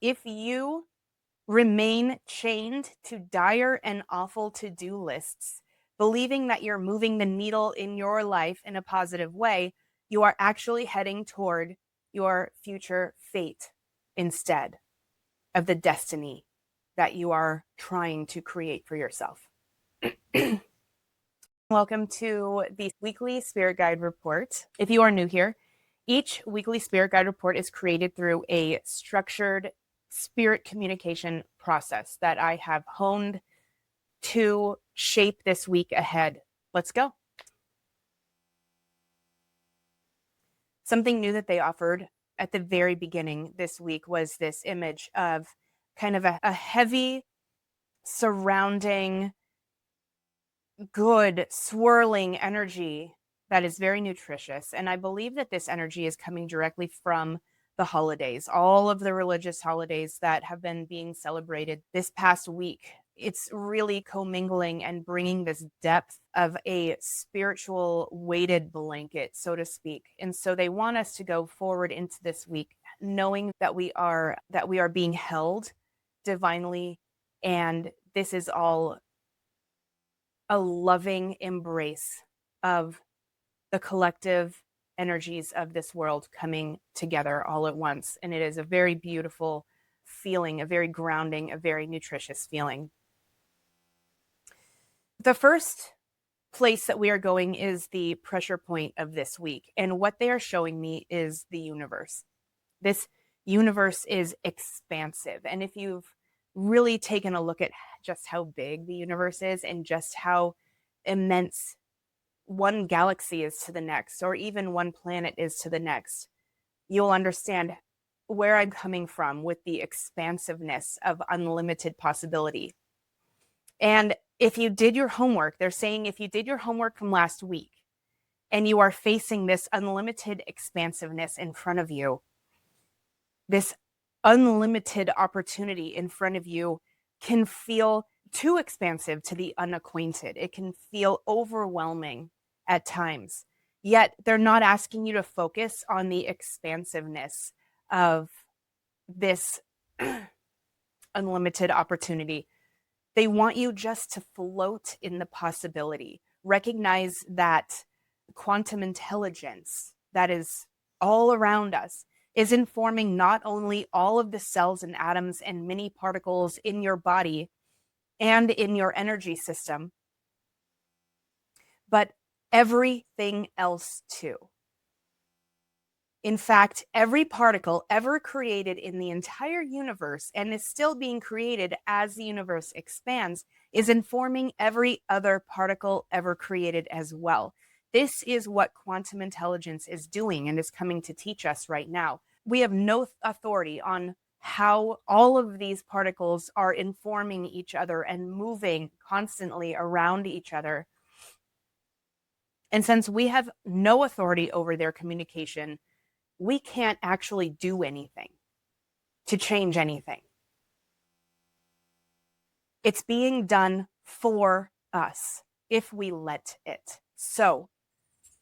If you remain chained to dire and awful to-do lists, believing that you're moving the needle in your life in a positive way, you are actually heading toward your future fate instead of the destiny that you are trying to create for yourself. Welcome to the weekly Spirit Guide Report. If you are new here, each weekly Spirit Guide Report is created through a structured spirit communication process that I have honed to shape this week ahead. Let's go. Something new that they offered at the very beginning this week was this image of kind of a heavy surrounding good swirling energy that is very nutritious. And I believe that this energy is coming directly from the holidays, all of the religious holidays that have been being celebrated this past week. It's really commingling and bringing this depth of a spiritual weighted blanket, so to speak. And so they want us to go forward into this week knowing that we are being held divinely, and this is all a loving embrace of the collective energies of this world coming together all at once. And it is a very beautiful feeling, a very grounding, a very nutritious feeling. The first place that we are going is the pressure point of this week. And what they are showing me is the universe. This universe is expansive. And if you've really taken a look at just how big the universe is and just how immense one galaxy is to the next, or even one planet is to the next, you'll understand where I'm coming from with the expansiveness of unlimited possibility. And if you did your homework, they're saying if you did your homework from last week and you are facing this unlimited expansiveness in front of you, this unlimited opportunity in front of you can feel too expansive to the unacquainted. It can feel overwhelming at times. Yet they're not asking you to focus on the expansiveness of this unlimited opportunity. They want you just to float in the possibility. Recognize that quantum intelligence that is all around us is informing not only all of the cells and atoms and mini particles in your body and in your energy system, but everything else too. In fact, every particle ever created in the entire universe and is still being created as the universe expands is informing every other particle ever created as well. This is what quantum intelligence is doing and is coming to teach us right now. We have no authority on how all of these particles are informing each other and moving constantly around each other. And since we have no authority over their communication, we can't actually do anything to change anything. It's being done for us if we let it. So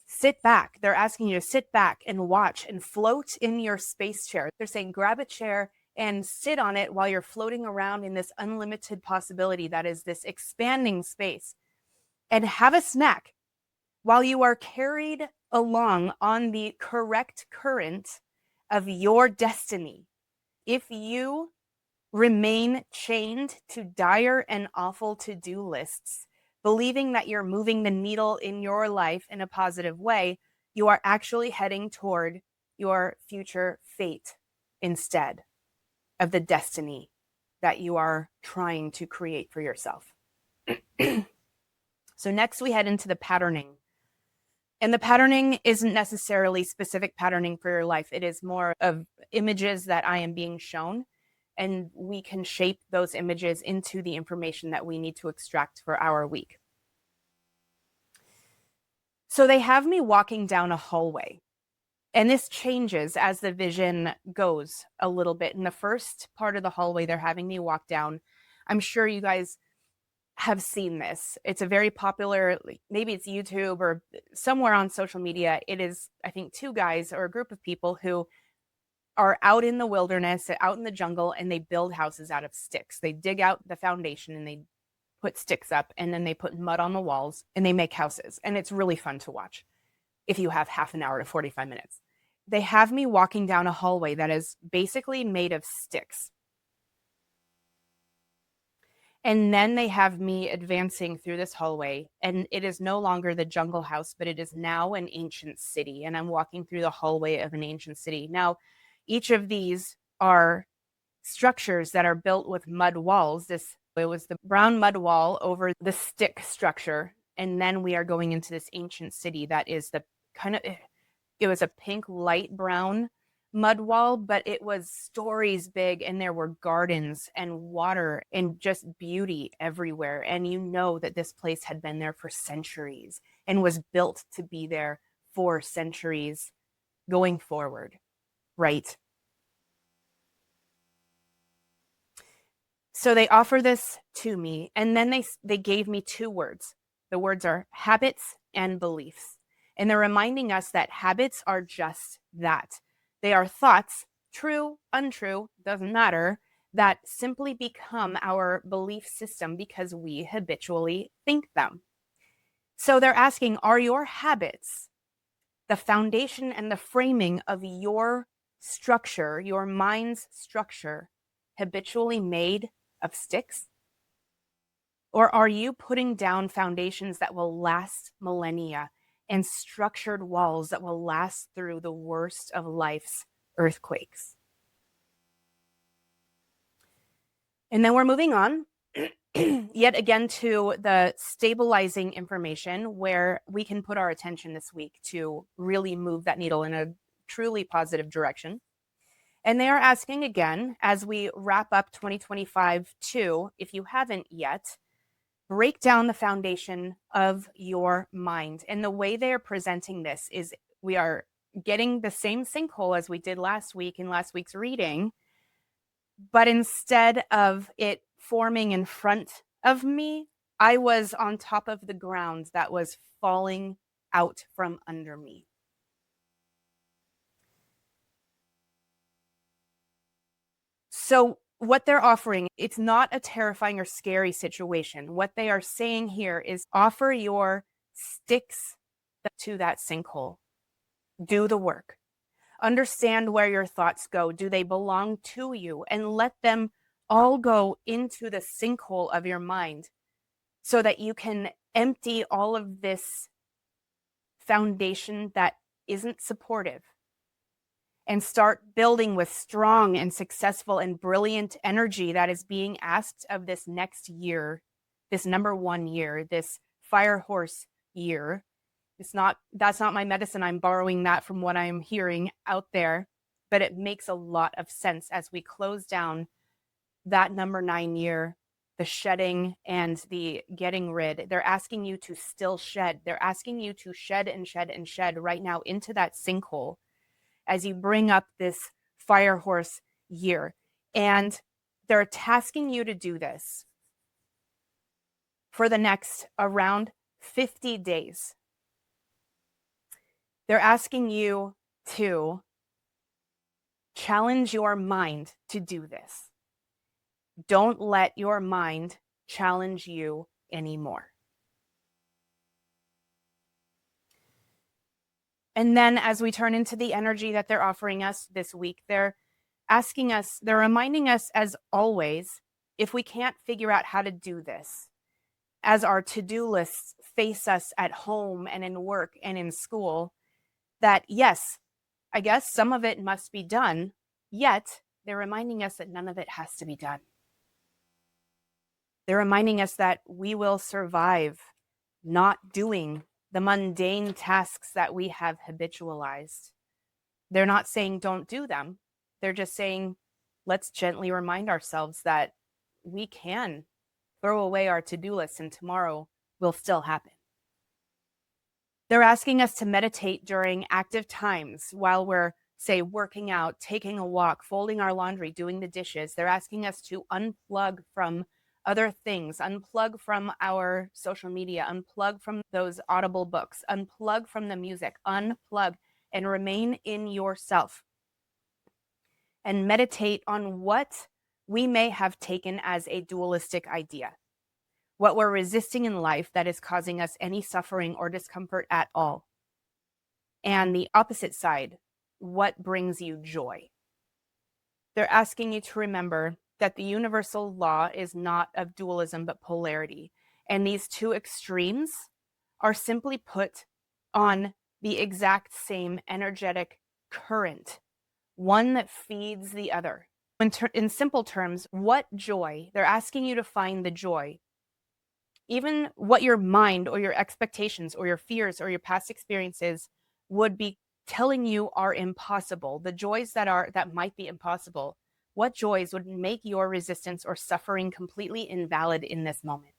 sit back. They're asking you to sit back and watch and float in your space chair. They're saying grab a chair and sit on it while you're floating around in this unlimited possibility that is this expanding space, and have a snack while you are carried along on the correct current of your destiny. If you remain chained to dire and awful to-do lists, believing that you're moving the needle in your life in a positive way, you are actually heading toward your future fate instead of the destiny that you are trying to create for yourself. So next we head into the patterning. And the patterning isn't necessarily specific patterning for your life. It is more of images that I am being shown, and we can shape those images into the information that we need to extract for our week. So they have me walking down a hallway, and this changes as the vision goes a little bit. In the first part of the hallway they're having me walk down, I'm sure you guys have seen this. It's a very popular, maybe it's YouTube or somewhere on social media. It is, I think, two guys or a group of people who are out in the wilderness, out in the jungle, and they build houses out of sticks. They dig out the foundation and they put sticks up, and then they put mud on the walls and they make houses. And it's really fun to watch if you have half an hour to 45 minutes. They have me walking down a hallway that is basically made of sticks. And then they have me advancing through this hallway, and it is no longer the jungle house, but it is now an ancient city. And I'm walking through the hallway of an ancient city. Now, each of these are structures that are built with mud walls. It was the brown mud wall over the stick structure. And then we are going into this ancient city that is the it was a pink, light brown mud wall, but it was stories big, and there were gardens and water and just beauty everywhere. And you know that this place had been there for centuries and was built to be there for centuries going forward, right? So they offer this to me, and then they gave me 2 words. The words are habits and beliefs. And they're reminding us that habits are just that. They are thoughts, true, untrue, doesn't matter, that simply become our belief system because we habitually think them. So they're asking, are your habits the foundation and the framing of your structure, your mind's structure, habitually made of sticks? Or are you putting down foundations that will last millennia and structured walls that will last through the worst of life's earthquakes? And then we're moving on yet again to the stabilizing information, where we can put our attention this week to really move that needle in a truly positive direction. And they are asking again, as we wrap up 2025 too, if you haven't yet, break down the foundation of your mind. And the way they are presenting this is we are getting the same sinkhole as we did last week in last week's reading, but instead of it forming in front of me, I was on top of the ground that was falling out from under me. So what they're offering, it's not a terrifying or scary situation. What they are saying here is offer your sticks to that sinkhole. Do the work. Understand where your thoughts go. Do they belong to you? And let them all go into the sinkhole of your mind so that you can empty all of this foundation that isn't supportive and start building with strong and successful and brilliant energy that is being asked of this next year, this number 1 year, this fire horse year. That's not my medicine. I'm borrowing that from what I'm hearing out there, but it makes a lot of sense as we close down that number 9 year, the shedding and the getting rid. They're asking you to still shed. They're asking you to shed and shed and shed right now into that sinkhole as you bring up this fire horse year. And they're tasking you to do this for the next around 50 days. They're asking you to challenge your mind to do this. Don't let your mind challenge you anymore. And then as we turn into the energy that they're offering us this week, they're reminding us, as always, if we can't figure out how to do this, as our to-do lists face us at home and in work and in school, that yes, I guess some of it must be done, yet they're reminding us that none of it has to be done. They're reminding us that we will survive not doing the mundane tasks that we have habitualized. They're not saying don't do them. They're just saying, let's gently remind ourselves that we can throw away our to-do list and tomorrow will still happen. They're asking us to meditate during active times while we're, say, working out, taking a walk, folding our laundry, doing the dishes. They're asking us to unplug from other things, unplug from our social media, unplug from those audible books, unplug from the music, unplug and remain in yourself. and meditate on what we may have taken as a dualistic idea, what we're resisting in life that is causing us any suffering or discomfort at all. And the opposite side, what brings you joy? They're asking you to remember that the universal law is not of dualism, but polarity. And these two extremes are simply put on the exact same energetic current, one that feeds the other. In simple terms, what joy? They're asking you to find the joy. Even what your mind or your expectations or your fears or your past experiences would be telling you are impossible, the joys that might be impossible, what joys would make your resistance or suffering completely invalid in this moment?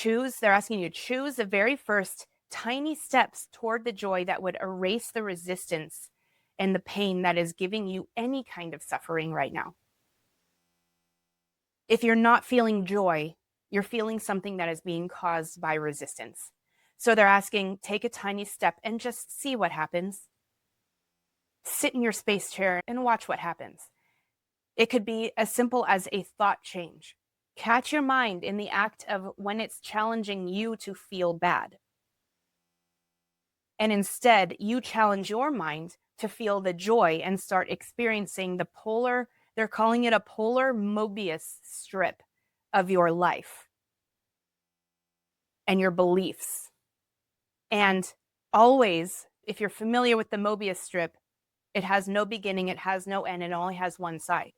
They're asking you to choose the very first tiny steps toward the joy that would erase the resistance and the pain that is giving you any kind of suffering right now. If you're not feeling joy, you're feeling something that is being caused by resistance. So they're asking, take a tiny step and just see what happens. Sit in your space chair and watch what happens. It could be as simple as a thought change. Catch your mind in the act of when it's challenging you to feel bad. And instead, you challenge your mind to feel the joy and start experiencing the polar, they're calling it a polar Mobius strip of your life and your beliefs. And always, if you're familiar with the Mobius strip, it has no beginning, it has no end, it only has one side.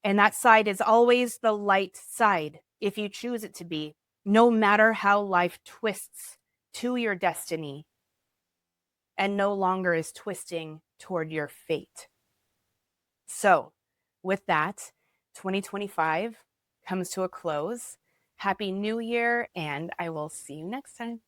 And that side is always the light side, if you choose it to be, no matter how life twists to your destiny and no longer is twisting toward your fate. So, with that, 2025 comes to a close. Happy New Year, and I will see you next time.